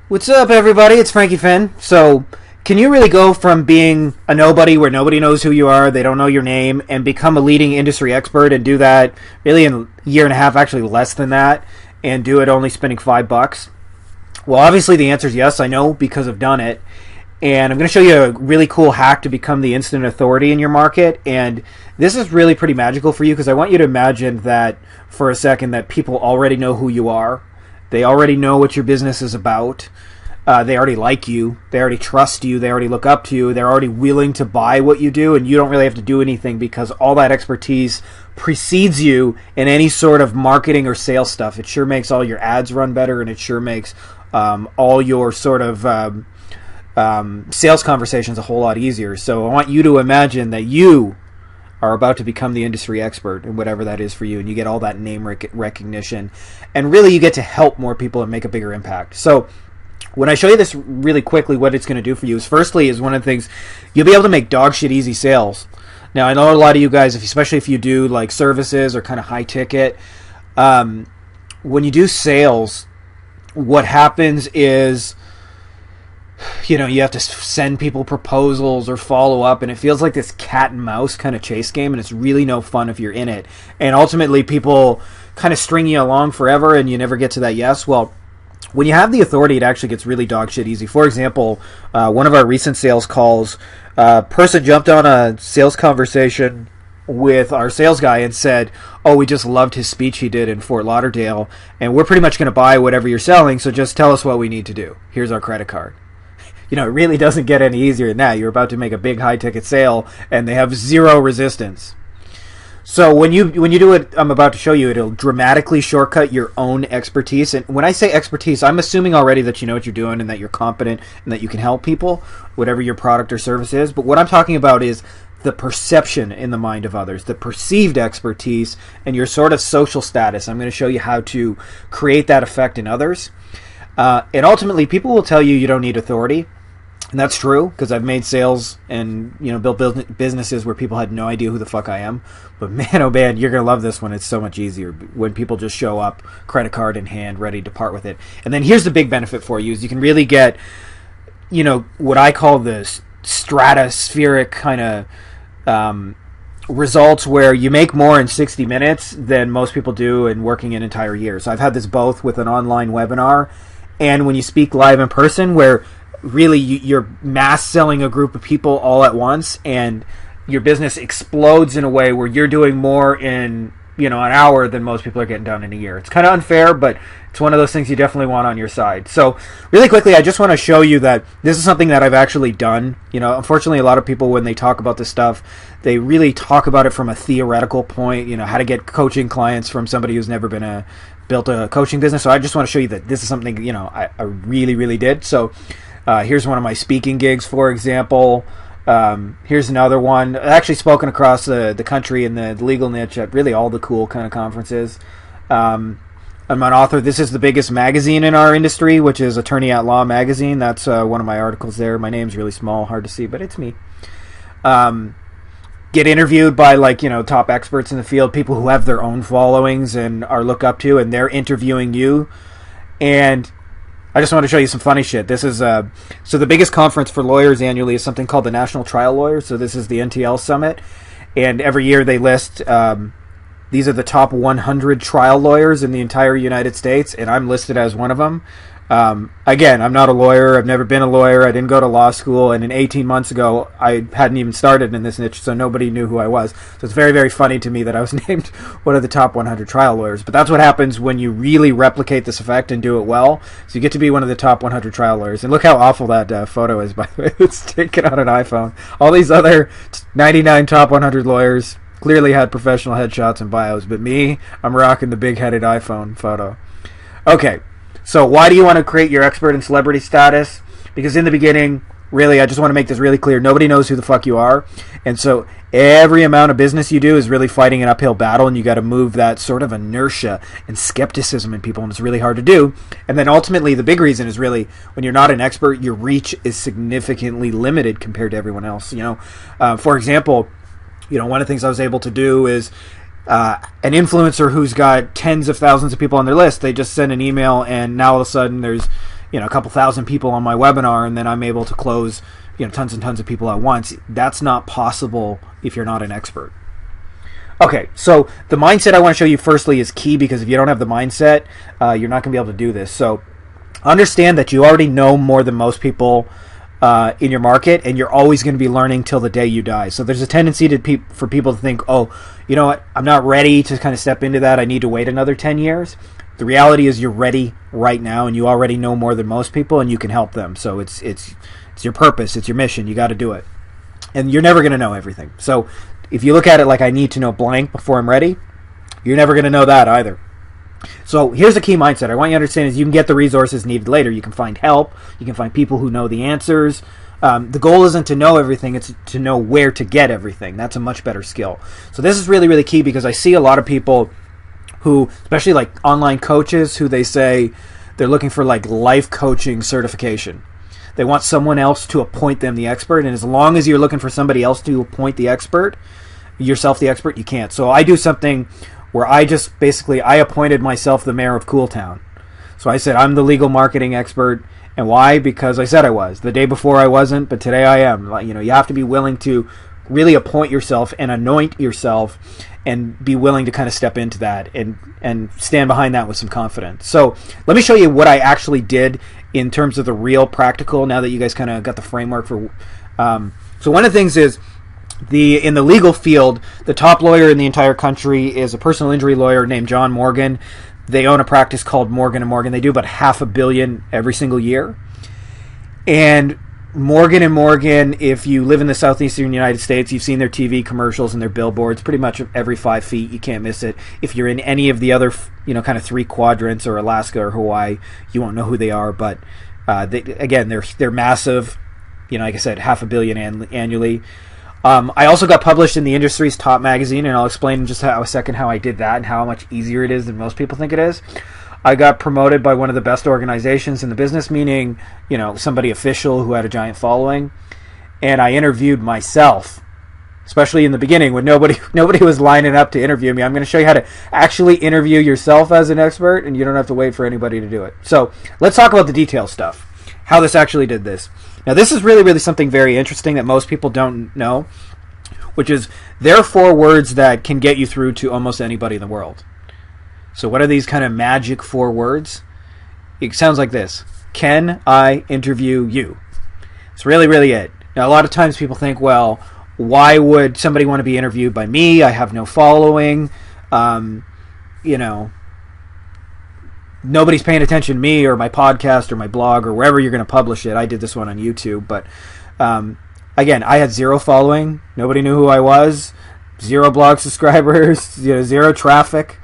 What's up, everybody? It's Frankie Finn. So, can you really go from being a nobody where nobody knows who you are, they don't know your name, and become a leading industry expert and do that really in a year and a half, actually less than that, and do it only spending $5? Well, obviously the answer is yes. I know because I've done it. And I'm going to show you a really cool hack to become the instant authority in your market. And this is really pretty magical for you because I want you to imagine that for a second that people already know who you are. They already know what your business is about. They already like you. They already trust you. They already look up to you. They're already willing to buy what you do, and you don't really have to do anything because all that expertise precedes you in any sort of marketing or sales stuff. It sure makes all your ads run better, and it sure makes all your sort of sales conversations a whole lot easier. So I want you to imagine that you are about to become the industry expert in whatever that is for you, and you get all that name recognition, and really you get to help more people and make a bigger impact. So when I show you this really quickly, what it's going to do for you is, firstly, is one of the things, you'll be able to make dog shit easy sales. Now, I know a lot of you guys, especially if you do like services or kind of high ticket, when you do sales, what happens is, you have to send people proposals or follow up, and it feels like this cat and mouse kind of chase game, and it's really no fun if you're in it. And ultimately, people kind of string you along forever, and you never get to that yes. Well, when you have the authority, it actually gets really dog shit easy. For example, one of our recent sales calls, a person jumped on a sales conversation with our sales guy and said, "Oh, we just loved his speech he did in Fort Lauderdale, and we're pretty much going to buy whatever you're selling, so just tell us what we need to do. Here's our credit card." It really doesn't get any easier than that. You're about to make a big high-ticket sale, and they have zero resistance. So when you do what I'm about to show you, it'll dramatically shortcut your own expertise. And when I say expertise, I'm assuming already that you know what you're doing and that you're competent and that you can help people, whatever your product or service is. But what I'm talking about is the perception in the mind of others, the perceived expertise, and your sort of social status. I'm going to show you how to create that effect in others. And ultimately, people will tell you don't need authority. And that's true, because I've made sales and built businesses where people had no idea who the fuck I am. But man, oh man, you're going to love this one. It's so much easier when people just show up, credit card in hand, ready to part with it. And then here's the big benefit for you, is you can really get, what I call the stratospheric kind of results where you make more in 60 minutes than most people do in working an entire year. So I've had this both with an online webinar and when you speak live in person, where really you're mass selling a group of people all at once, and your business explodes in a way where you're doing more in an hour than most people are getting done in a year. It's kind of unfair, but it's one of those things you definitely want on your side. So really quickly, I just want to show you that this is something that I've actually done. Unfortunately, a lot of people, when they talk about this stuff, they really talk about it from a theoretical point, how to get coaching clients from somebody who's never built a coaching business. So I just want to show you that this is something I really, really did. So here's one of my speaking gigs, for example. Here's another one. I've actually spoken across the country in the legal niche at really all the cool kind of conferences. I'm an author. This is the biggest magazine in our industry, which is Attorney at Law magazine. That's one of my articles there. My name's really small, hard to see, but it's me. Get interviewed by top experts in the field, people who have their own followings and are looked up to, and they're interviewing you. And I just want to show you some funny shit. This is so the biggest conference for lawyers annually is something called the National Trial Lawyers. So this is the NTL Summit, and every year they list these are the top 100 trial lawyers in the entire United States, and I'm listed as one of them. Again, I'm not a lawyer. I've never been a lawyer. I didn't go to law school, and 18 months ago, I hadn't even started in this niche, so nobody knew who I was. So it's very, very funny to me that I was named one of the top 100 trial lawyers. But that's what happens when you really replicate this effect and do it well. So you get to be one of the top 100 trial lawyers. And look how awful that photo is, by the way. It's taken on an iPhone. All these other 99 top 100 lawyers clearly had professional headshots and bios, but me, I'm rocking the big-headed iPhone photo. Okay. So why do you want to create your expert and celebrity status? Because in the beginning, really, I just want to make this really clear. Nobody knows who the fuck you are. And so every amount of business you do is really fighting an uphill battle, and you got to move that sort of inertia and skepticism in people, and it's really hard to do. And then ultimately, the big reason is really when you're not an expert, your reach is significantly limited compared to everyone else. For example, one of the things I was able to do is an influencer who's got tens of thousands of people on their list, they just send an email, and now all of a sudden there's a couple thousand people on my webinar, and then I'm able to close, tons and tons of people at once. That's not possible if you're not an expert. Okay, so the mindset I want to show you firstly is key, because if you don't have the mindset, you're not going to be able to do this. So understand that you already know more than most people in your market, and you're always going to be learning till the day you die. So there's a tendency for people to think, oh, you know what, I'm not ready to kind of step into that. I need to wait another 10 years. The reality is you're ready right now, and you already know more than most people, and you can help them. So it's your purpose, it's your mission. You got to do it. And you're never going to know everything. So if you look at it like I need to know blank before I'm ready, you're never going to know that either. So here's the key mindset I want you to understand is you can get the resources needed later. You can find help. You can find people who know the answers. The goal isn't to know everything. It's to know where to get everything. That's a much better skill. So this is really, really key, because I see a lot of people who, especially like online coaches, who they say they're looking for like life coaching certification. They want someone else to appoint them the expert, and as long as you're looking for somebody else to appoint the expert, yourself the expert, you can't. So I do something where I just basically, I appointed myself the mayor of Cooltown. So I said, I'm the legal marketing expert. And why? Because I said I was. The day before I wasn't, but today I am. You have to be willing to really appoint yourself and anoint yourself, and be willing to kind of step into that and stand behind that with some confidence. So let me show you what I actually did in terms of the real practical, now that you guys kind of got the framework for. So one of the things is, in the legal field, the top lawyer in the entire country is a personal injury lawyer named John Morgan. They own a practice called Morgan & Morgan. They do about $500 million every single year. And Morgan & Morgan, if you live in the southeastern United States, you've seen their TV commercials and their billboards pretty much every 5 feet. You can't miss it. If you're in any of the other, kind of 3 quadrants, or Alaska or Hawaii, you won't know who they are. But they're massive. Like I said, $500 million annually. I also got published in the industry's top magazine, and I'll explain in just a second how I did that and how much easier it is than most people think it is. I got promoted by one of the best organizations in the business, meaning, somebody official who had a giant following. And I interviewed myself, especially in the beginning when nobody was lining up to interview me. I'm going to show you how to actually interview yourself as an expert, and you don't have to wait for anybody to do it. So let's talk about the detail stuff, how this actually did this. Now, this is really, really something very interesting that most people don't know, which is there are 4 words that can get you through to almost anybody in the world. So what are these kind of magic 4 words? It sounds like this. Can I interview you? It's really, really it. Now, a lot of times people think, well, why would somebody want to be interviewed by me? I have no following. Nobody's paying attention to me or my podcast or my blog or wherever you're going to publish it. I did this one on YouTube. But again, I had 0 following. Nobody knew who I was. 0 blog subscribers. 0 traffic.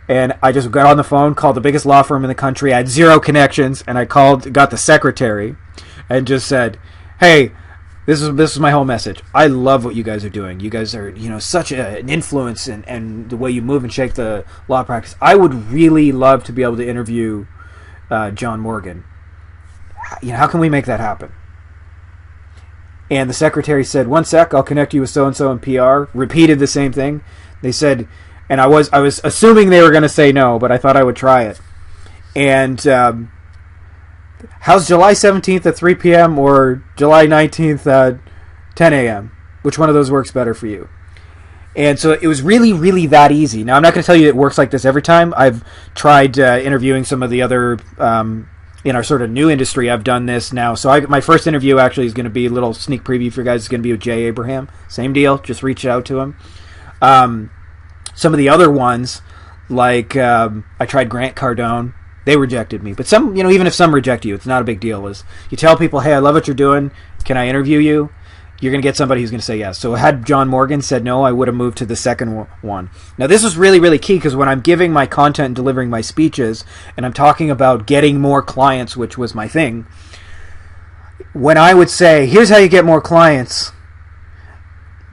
And I just got on the phone, called the biggest law firm in the country. I had 0 connections, and I got the secretary and just said, hey, this is my whole message. I love what you guys are doing. You guys are, such an influence and the way you move and shake the law practice. I would really love to be able to interview John Morgan. How can we make that happen? And the secretary said, 1 sec, I'll connect you with so-and-so in PR. Repeated the same thing. They said, and I was assuming they were going to say no, but I thought I would try it. And how's July 17th at 3 p.m. or July 19th at 10 a.m.? Which one of those works better for you? And so it was really, really that easy. Now, I'm not going to tell you it works like this every time. I've tried interviewing some of the other, in our sort of new industry, I've done this now. So my first interview actually is going to be a little sneak preview for you guys. It's going to be with Jay Abraham. Same deal. Just reach out to him. Some of the other ones, like I tried Grant Cardone. They rejected me. But some, even if some reject you, it's not a big deal. You tell people, hey, I love what you're doing. Can I interview you? You're going to get somebody who's going to say yes. So had John Morgan said no, I would have moved to the second one. Now, this is really, really key, because when I'm giving my content and delivering my speeches, and I'm talking about getting more clients, which was my thing, when I would say, here's how you get more clients,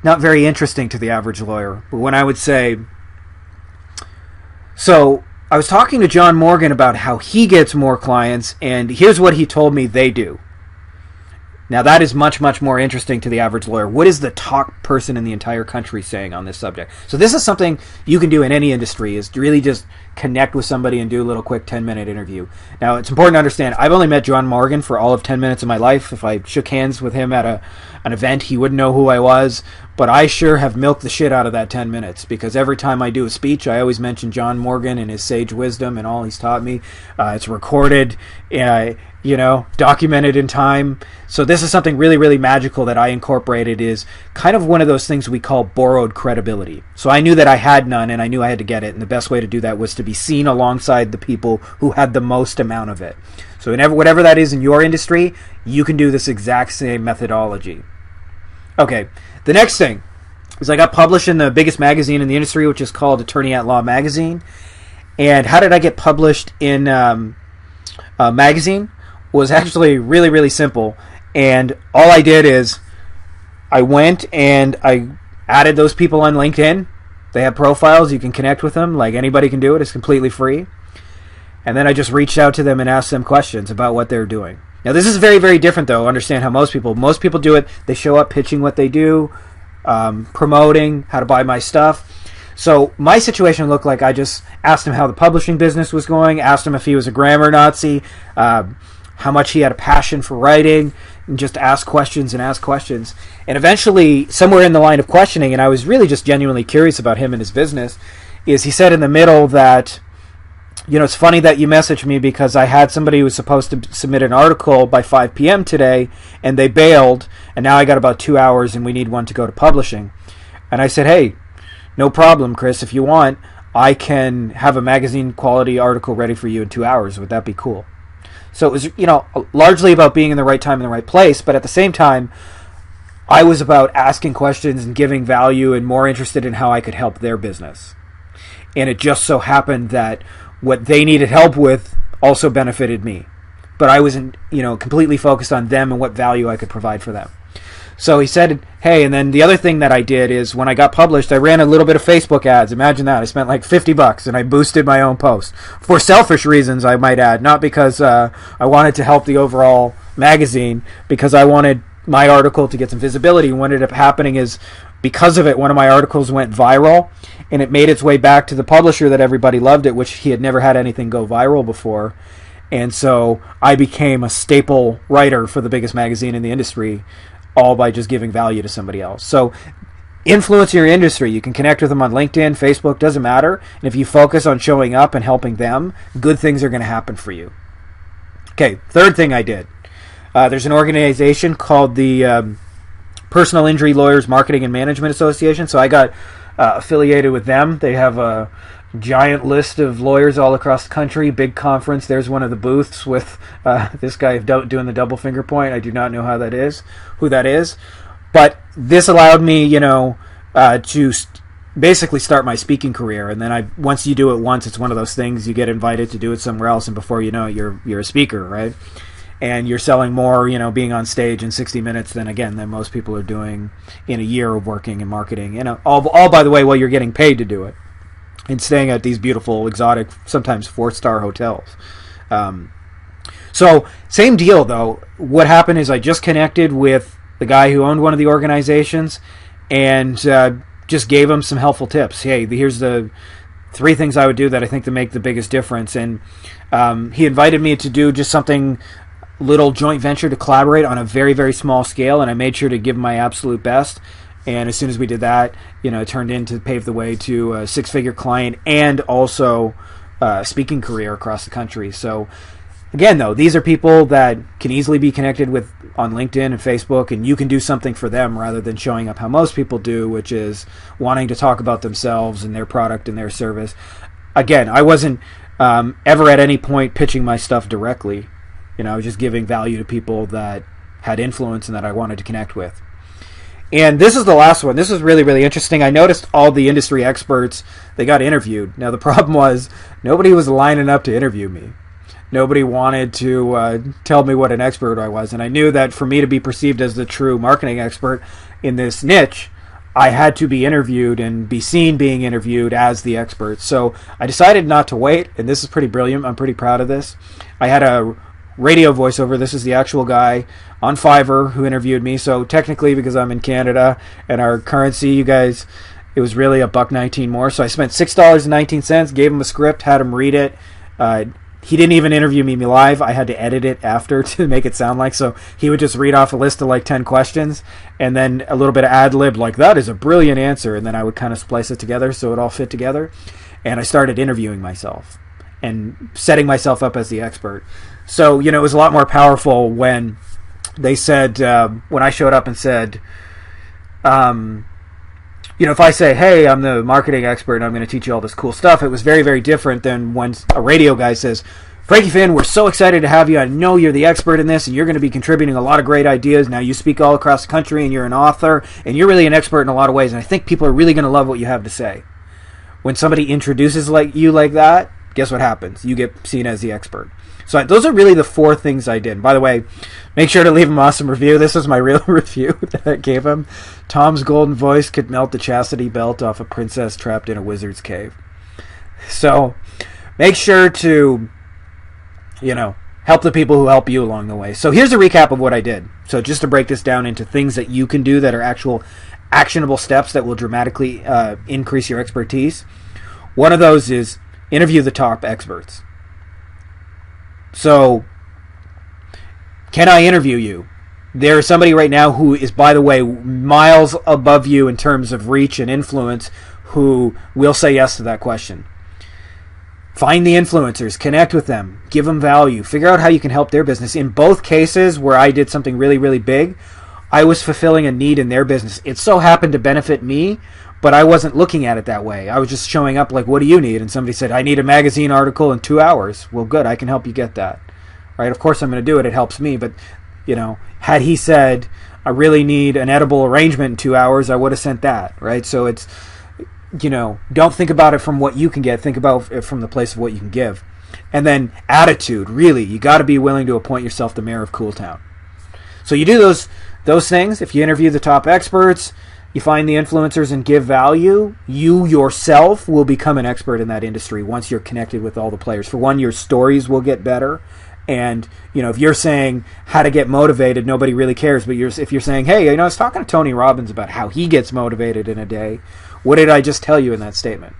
not very interesting to the average lawyer. But when I would say, so I was talking to John Morgan about how he gets more clients, and here's what he told me they do. Now that is much, much more interesting to the average lawyer. What is the top person in the entire country saying on this subject? So this is something you can do in any industry, is to really just connect with somebody and do a little quick 10-minute interview. Now it's important to understand, I've only met John Morgan for all of 10 minutes of my life. If I shook hands with him at an event, he wouldn't know who I was, but I sure have milked the shit out of that 10 minutes, because every time I do a speech, I always mention John Morgan and his sage wisdom and all he's taught me. It's recorded, documented in time. So this is something really, really magical that I incorporated, is kind of one of those things we call borrowed credibility. So I knew that I had none, and I knew I had to get it, and the best way to do that was to be seen alongside the people who had the most amount of it. So whatever that is in your industry, you can do this exact same methodology. Okay, the next thing is I got published in the biggest magazine in the industry, which is called Attorney at Law Magazine. And how did I get published in a magazine? Was actually really, really simple. And all I did is I went and I added those people on LinkedIn. They have profiles. You can connect with them. Like anybody can do it. It's completely free. And then I just reached out to them and asked them questions about what they're doing. Now, this is very, very different, though. Understand how most people do it. They show up pitching what they do, promoting how to buy my stuff. So my situation looked like I just asked him how the publishing business was going, asked him if he was a grammar Nazi, how much he had a passion for writing, and just ask questions and ask questions. And eventually, somewhere in the line of questioning, and I was really just genuinely curious about him and his business, is he said in the middle that, it's funny that you messaged me because I had somebody who was supposed to submit an article by 5 p.m. today, and they bailed, and now I got about 2 hours, and we need one to go to publishing. And I said, hey, no problem, Chris. If you want, I can have a magazine quality article ready for you in 2 hours. Would that be cool? So it was, largely about being in the right time in the right place, but at the same time, I was about asking questions and giving value and more interested in how I could help their business. And it just so happened that what they needed help with also benefited me. But I wasn't, completely focused on them and what value I could provide for them. So he said, hey, and then the other thing that I did is when I got published, I ran a little bit of Facebook ads. Imagine that. I spent like $50 and I boosted my own post. For selfish reasons, I might add. Not because I wanted to help the overall magazine, because I wanted my article to get some visibility. And what ended up happening is, because of it, one of my articles went viral, and it made its way back to the publisher that everybody loved it, which he had never had anything go viral before. And so I became a staple writer for the biggest magazine in the industry, all by just giving value to somebody else. So influence your industry. You can connect with them on LinkedIn, Facebook, doesn't matter. And if you focus on showing up and helping them, good things are going to happen for you. Okay, third thing I did. There's an organization called the Personal Injury Lawyers Marketing and Management Association. So I got affiliated with them. They have a giant list of lawyers all across the country. Big conference. There's one of the booths with this guy doing the double finger point. I do not know who that is. But this allowed me, to basically start my speaking career. And then once you do it once, it's one of those things, you get invited to do it somewhere else, and before you know it, you're a speaker, right? And you're selling more, being on stage in 60 minutes than most people are doing in a year of working in marketing. All by the way, while you're getting paid to do it and staying at these beautiful, exotic, sometimes 4-star hotels. So same deal, though. What happened is I just connected with the guy who owned one of the organizations and just gave him some helpful tips. Hey, here's the 3 things I would do that I think to make the biggest difference. And he invited me to do just something, little joint venture, to collaborate on a very, very small scale, and I made sure to give my absolute best. And as soon as we did that, it turned into pave the way to a 6-figure client and also a speaking career across the country. So again, though, these are people that can easily be connected with on LinkedIn and Facebook, and you can do something for them rather than showing up how most people do, which is wanting to talk about themselves and their product and their service. Again, I wasn't ever at any point pitching my stuff directly. I was just giving value to people that had influence and that I wanted to connect with. And this is the last one. This is really, really interesting. I noticed all the industry experts, they got interviewed. Now, the problem was nobody was lining up to interview me. Nobody wanted to tell me what an expert I was. And I knew that for me to be perceived as the true marketing expert in this niche, I had to be interviewed and be seen being interviewed as the expert. So I decided not to wait, and this is pretty brilliant. I'm pretty proud of this. I had a radio voiceover. This is the actual guy on Fiverr who interviewed me. So technically, because I'm in Canada and our currency, you guys, it was really $1.19 more. So I spent $6.19, gave him a script, had him read it. He didn't even interview me live. I had to edit it after to make it sound like. So he would just read off a list of like 10 questions and then a little bit of ad lib, like, that is a brilliant answer. And then I would kind of splice it together so it all fit together. And I started interviewing myself and setting myself up as the expert. So, it was a lot more powerful when they said, when I showed up and said, if I say, hey, I'm the marketing expert and I'm going to teach you all this cool stuff, it was very, very different than when a radio guy says, Frankie Finn, we're so excited to have you. I know you're the expert in this and you're going to be contributing a lot of great ideas. Now you speak all across the country and you're an author and you're really an expert in a lot of ways. And I think people are really going to love what you have to say. When somebody introduces you like that, guess what happens? You get seen as the expert. So those are really the 4 things I did. And by the way, make sure to leave him an awesome review. This is my real review that I gave him. Tom's golden voice could melt the chastity belt off a princess trapped in a wizard's cave. So make sure to, help the people who help you along the way. So here's a recap of what I did. So just to break this down into things that you can do that are actual actionable steps that will dramatically increase your expertise. One of those is interview the top experts. So, can I interview you? There's somebody right now who is, by the way, miles above you in terms of reach and influence who will say yes to that question. Find the influencers, connect with them, give them value, figure out how you can help their business. In both cases where I did something really, really big, I was fulfilling a need in their business. It so happened to benefit me, but I wasn't looking at it that way. I was just showing up like, what do you need? And somebody said, I need a magazine article in 2 hours. Well, good, I can help you get that. Right? Of course I'm going to do it. It helps me. But, had he said, I really need an edible arrangement in 2 hours, I would have sent that. Right? So it's, don't think about it from what you can get. Think about it from the place of what you can give. And then attitude, really. You got to be willing to appoint yourself the mayor of Cool Town. So you do those things. If you interview the top experts, you find the influencers and give value, you yourself will become an expert in that industry once you're connected with all the players. For one, your stories will get better. And, if you're saying how to get motivated, nobody really cares. But if you're saying, hey, I was talking to Tony Robbins about how he gets motivated in a day. What did I just tell you in that statement?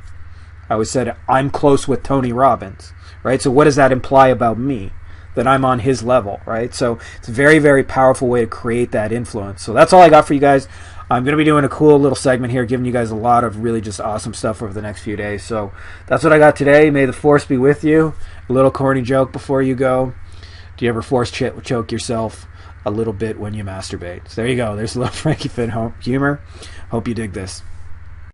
I said, I'm close with Tony Robbins, right? So what does that imply about me? That I'm on his level, right? So it's a very, very powerful way to create that influence. So that's all I got for you guys. I'm going to be doing a cool little segment here, giving you guys a lot of really just awesome stuff over the next few days. So that's what I got today. May the force be with you. A little corny joke before you go. Do you ever force choke yourself a little bit when you masturbate? So there you go. There's a little Frankie Finn humor. Hope you dig this.